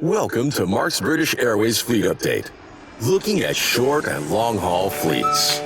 Welcome to Mark's British Airways Fleet Update, looking at short and long-haul fleets.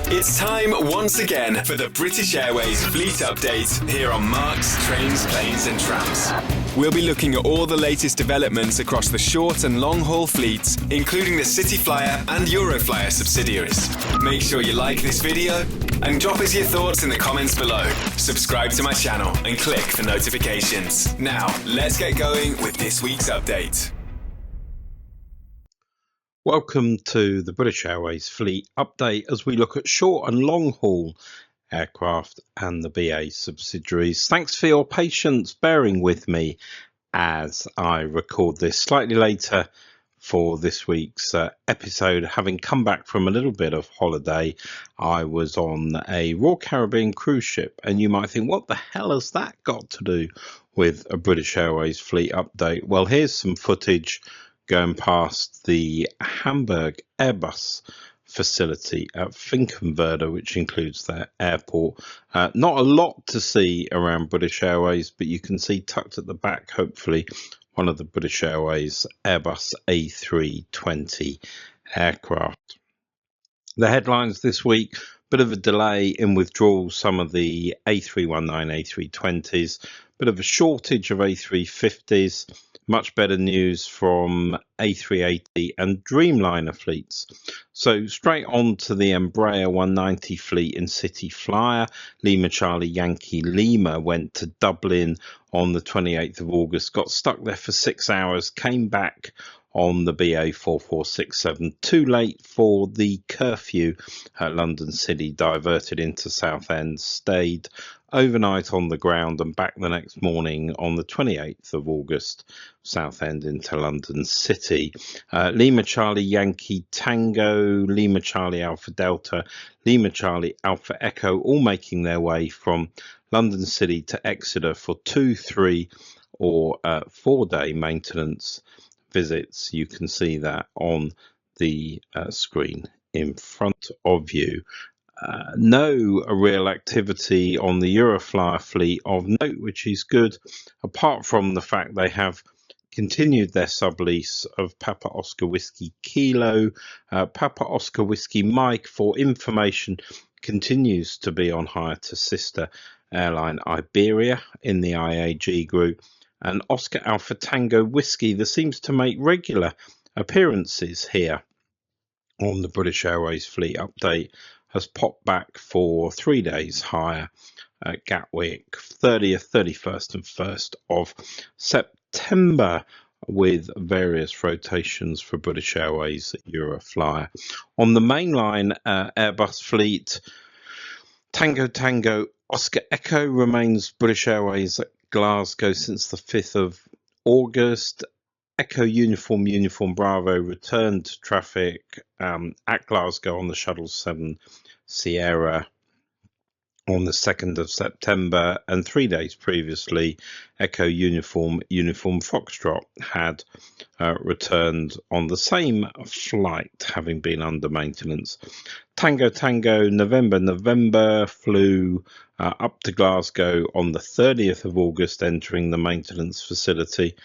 It's time once again for the British Airways Fleet Update here on Mark's Trains, Planes and Trams. We'll be looking at all the latest developments across the short and long-haul fleets, including the CityFlyer and Euroflyer subsidiaries. Make sure you like this video and drop us your thoughts in the comments below. Subscribe to my channel and click for notifications. Now, let's get going with this week's update. Welcome to the British Airways Fleet Update as we look at short and long-haul aircraft and the BA subsidiaries. Thanks for your patience bearing with me as I record this slightly later for this week's episode. Having come back from a little bit of holiday, I was on a Royal Caribbean cruise ship, and you might think, what the hell has that got to do with a British Airways Fleet Update? Well, here's some footage going past the Hamburg Airbus facility at Finkenwerder, which includes their airport. Not a lot to see around British Airways, but you can see tucked at the back, hopefully, one of the British Airways Airbus A320 aircraft. The headlines this week: bit of a delay in withdrawal, some of the A319, A320s, bit of a shortage of A350s, much better news from A380 and Dreamliner fleets. So straight on to the Embraer 190 fleet in CityFlyer. Lima Charlie Yankee Lima went to Dublin on the 28th of August, got stuck there for 6 hours, came back on the BA 4467, too late for the curfew at London City, diverted into Southend, stayed overnight on the ground and back the next morning on the 28th of August, Southend into London City. Lima Charlie Yankee Tango, Lima Charlie Alpha Delta, Lima Charlie Alpha Echo, all making their way from London City to Exeter for 2, 3 or 4-day maintenance visits. You can see that on the screen in front of you. No real activity on the Euroflyer fleet of note, which is good, apart from the fact they have continued their sublease of Papa Oscar Whiskey Kilo. Papa Oscar Whiskey Mike, for information, continues to be on hire to sister airline Iberia in the IAG group. And Oscar Alpha Tango Whiskey, that seems to make regular appearances here on the British Airways Fleet Update, has popped back for 3 days higher at Gatwick, 30th, 31st and 1st of September, with various rotations for British Airways Euroflyer. On the mainline Airbus fleet, Tango Tango Oscar Echo remains British Airways at Glasgow since the 5th of August. Echo Uniform Bravo returned to traffic at Glasgow on the Shuttle 7 Sierra on the 2nd of September, and 3 days previously Echo Uniform Foxtrot had returned on the same flight, having been under maintenance. Tango Tango November flew up to Glasgow on the 30th of August, entering the maintenance facility.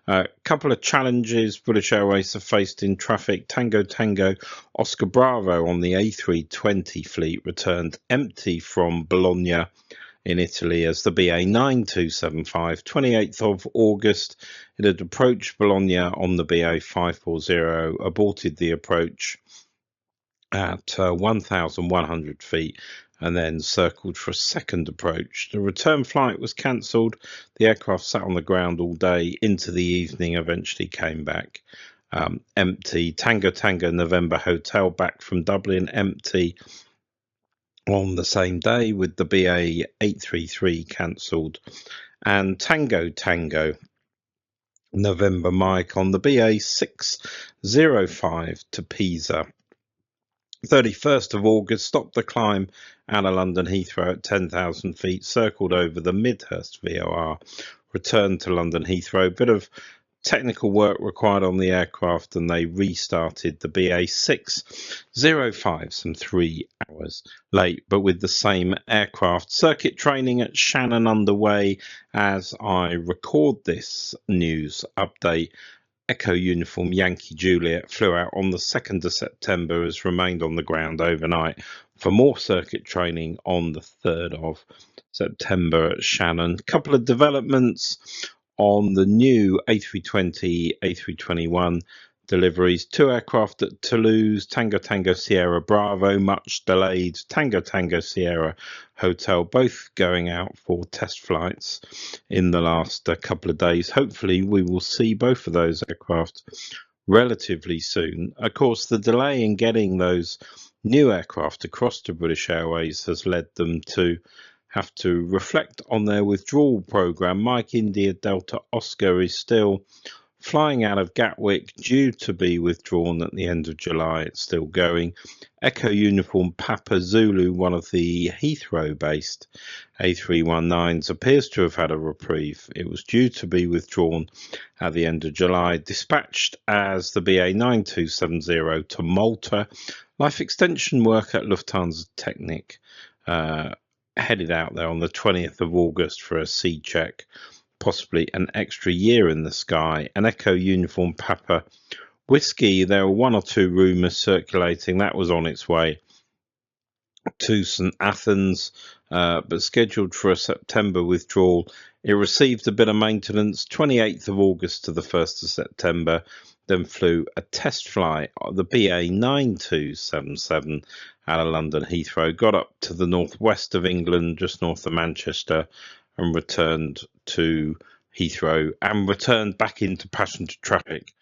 A couple of challenges British Airways have faced in traffic. Tango Tango Oscar Bravo on the A320 fleet returned empty from Bologna in Italy as the BA 9275. 28th of August, it had approached Bologna on the BA 540, aborted the approach at 1,100 feet and then circled for a second approach. The return flight was cancelled. The aircraft sat on the ground all day into the evening, eventually came back empty. Tango Tango November Hotel back from Dublin, empty on the same day, with the BA 833 cancelled. And Tango Tango November Mike on the BA 605 to Pisa. 31st of August, stopped the climb out of London Heathrow at 10,000 feet, circled over the Midhurst VOR, returned to London Heathrow. Bit of technical work required on the aircraft, and they restarted the BA605 some 3 hours late, but with the same aircraft. Circuit training at Shannon underway as I record this news update. Echo Uniform Yankee Juliet flew out on the 2nd of September, has remained on the ground overnight for more circuit training on the 3rd of September at Shannon. Couple of developments on the new A320, A321 deliveries. 2 aircraft at Toulouse, Tango Tango Sierra Bravo, much delayed, Tango Tango Sierra Hotel, both going out for test flights in the last couple of days. Hopefully we will see both of those aircraft relatively soon. Of course, the delay in getting those new aircraft across to British Airways has led them to have to reflect on their withdrawal program. Mike India Delta Oscar is still flying out of Gatwick, due to be withdrawn at the end of July. It's still going. Echo Uniform Papa Zulu, one of the Heathrow-based A319s, appears to have had a reprieve. It was due to be withdrawn at the end of July, dispatched as the BA9270 to Malta. Life extension work at Lufthansa Technik headed out there on the 20th of August for a C check. Possibly an extra year in the sky. An Echo Uniform Papa Whiskey, there were 1 or 2 rumours circulating that was on its way to St Athens, but scheduled for a September withdrawal. It received a bit of maintenance 28th of August to the 1st of September, then flew a test flight, the BA9277 out of London Heathrow, got up to the northwest of England, just north of Manchester, and returned to Heathrow and returned back into passenger traffic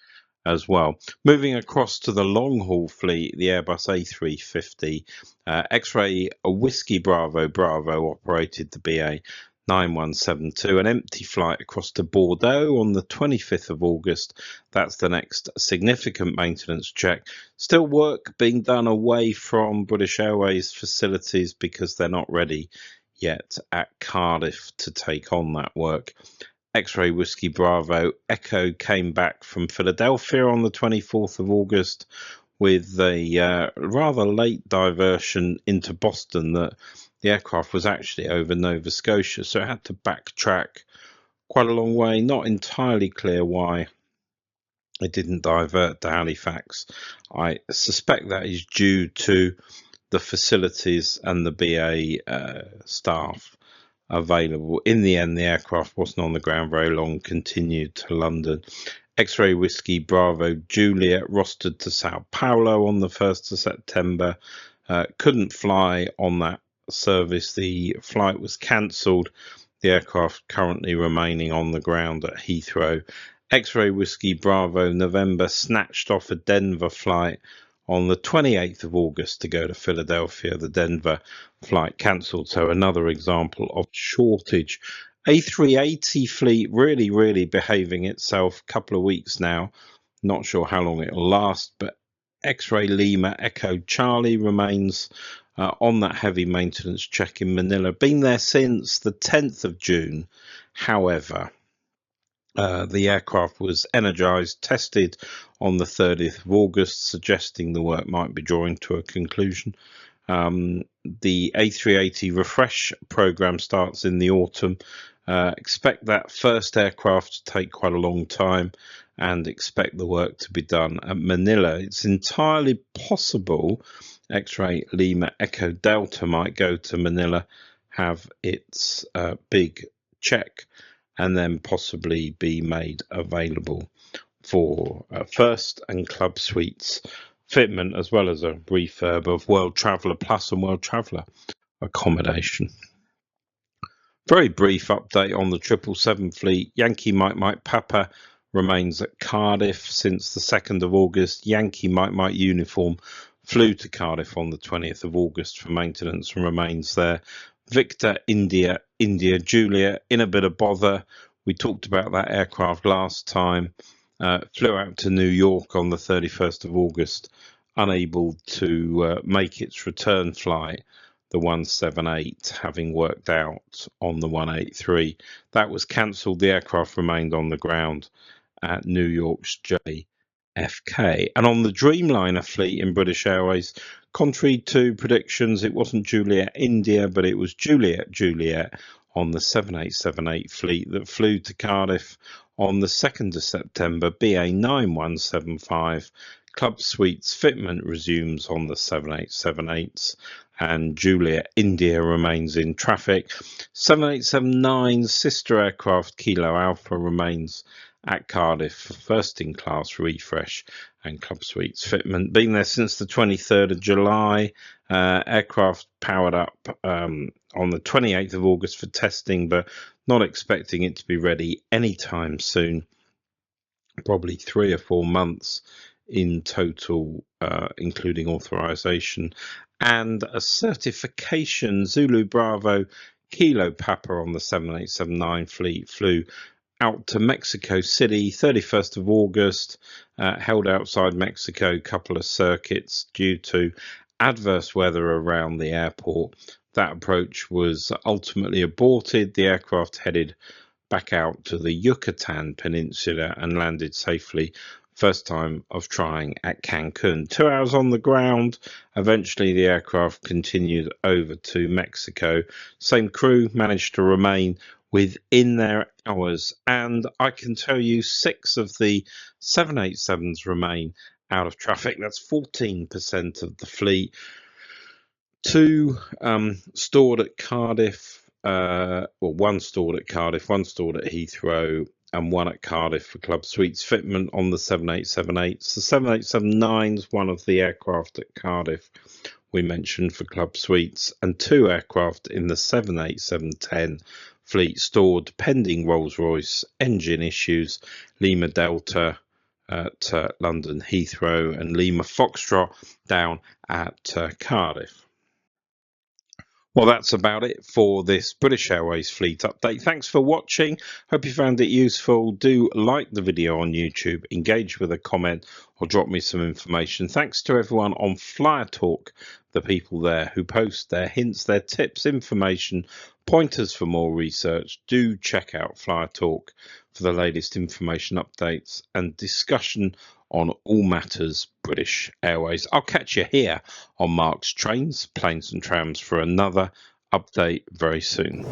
as well. Moving across to the long-haul fleet, the Airbus A350, X-Ray Whiskey Bravo Bravo operated the BA9172, an empty flight across to Bordeaux on the 25th of August. That's the next significant maintenance check. Still work being done away from British Airways facilities because they're not ready yet at Cardiff to take on that work. X-Ray Whiskey Bravo Echo came back from Philadelphia on the 24th of August with a rather late diversion into Boston. That the aircraft was actually over Nova Scotia, so it had to backtrack quite a long way. Not entirely clear why it didn't divert to Halifax. I suspect that is due to the facilities and the BA staff available. In the end, the aircraft wasn't on the ground very long, continued to London. X-Ray Whiskey Bravo Juliet rostered to Sao Paulo on the 1st of September. Couldn't fly on that service. The flight was cancelled. The aircraft currently remaining on the ground at Heathrow. X-Ray Whiskey Bravo November snatched off a Denver flight on the 28th of August to go to Philadelphia. The Denver flight cancelled, so another example of shortage. A380 fleet really behaving itself. Couple of weeks now, not sure how long it'll last, but X-Ray Lima Echo Charlie remains on that heavy maintenance check in Manila. Been there since the 10th of June. However, the aircraft was energised, tested on the 30th of August, suggesting the work might be drawing to a conclusion. The A380 refresh program starts in the autumn. Expect that first aircraft to take quite a long time and expect the work to be done at Manila. It's entirely possible X-Ray Lima Echo Delta might go to Manila, have its big check, and then possibly be made available for first and club suites fitment, as well as a refurb of World Traveller Plus and World Traveller accommodation. Very brief update on the 777 fleet. Yankee Mike Papa remains at Cardiff since the 2nd of August. Yankee Mike Uniform flew to Cardiff on the 20th of August for maintenance and remains there. Victor India Juliet in a bit of bother. We talked about that aircraft last time. Flew out to New York on the 31st of August, unable to make its return flight, the 178, having worked out on the 183. That was cancelled. The aircraft remained on the ground at New York's JFK. And on the Dreamliner fleet in British Airways, contrary to predictions, it wasn't Juliet India, but it was Juliet on the 7878 fleet that flew to Cardiff on the 2nd of September. BA 9175 Club Suites fitment resumes on the 7878s, and Juliet India remains in traffic. 7879's sister aircraft Kilo Alpha remains at Cardiff for first-in-class refresh and Club Suites fitment. Been there since the 23rd of July. Aircraft powered up on the 28th of August for testing, but not expecting it to be ready anytime soon. Probably 3 or 4 months in total, including authorization and a certification. Zulu Bravo Kilo Papa on the 7879 fleet flew out to Mexico City 31st of August, held outside Mexico, couple of circuits due to adverse weather around the airport. That approach was ultimately aborted. The aircraft headed back out to the Yucatan Peninsula and landed safely. First time of trying at Cancun. 2 hours on the ground. Eventually the aircraft continued over to Mexico. Same crew managed to remain within their hours, and I can tell you 6 of the 787s remain out of traffic. That's 14% of the fleet. 2 stored at Cardiff, one stored at Cardiff, 1 stored at Heathrow, and 1 at Cardiff for Club Suites fitment on the 7878s. The 7879's one of the aircraft at Cardiff we mentioned for Club Suites, and 2 aircraft in the 787-10 fleet stored pending Rolls-Royce engine issues. Lima Delta at London Heathrow and Lima Foxtrot down at Cardiff. Well, that's about it for this British Airways fleet update. Thanks for watching. Hope you found it useful. Do like the video on YouTube, engage with a comment, or drop me some information. Thanks to everyone on Flyer Talk, the people there who post their hints, their tips, information, pointers for more research. Do check out Flyer Talk for the latest information, updates, and discussion on all matters British Airways. I'll catch you here on Mark's Trains, Planes and Trams for another update very soon.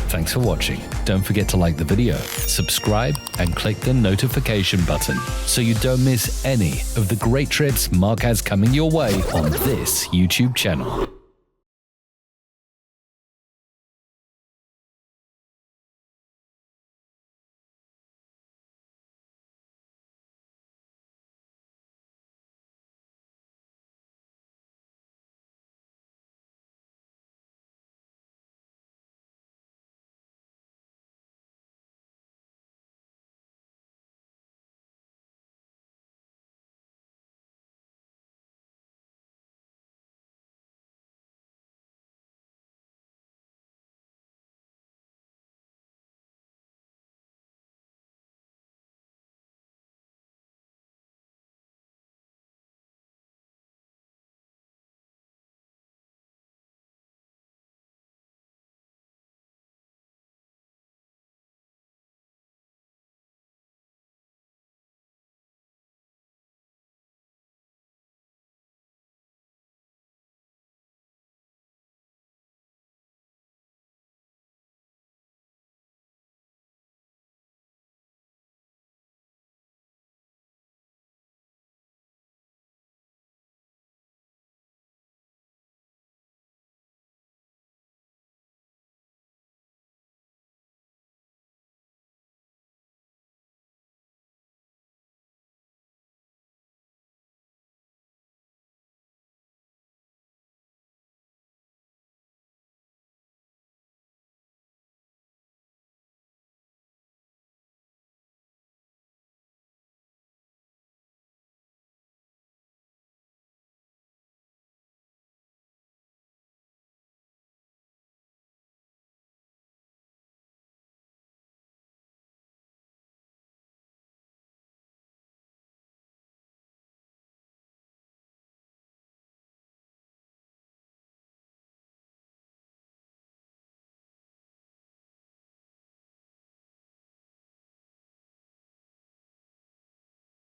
Thanks for watching. Don't forget to like the video, subscribe, and click the notification button so you don't miss any of the great trips Mark has coming your way on this YouTube channel.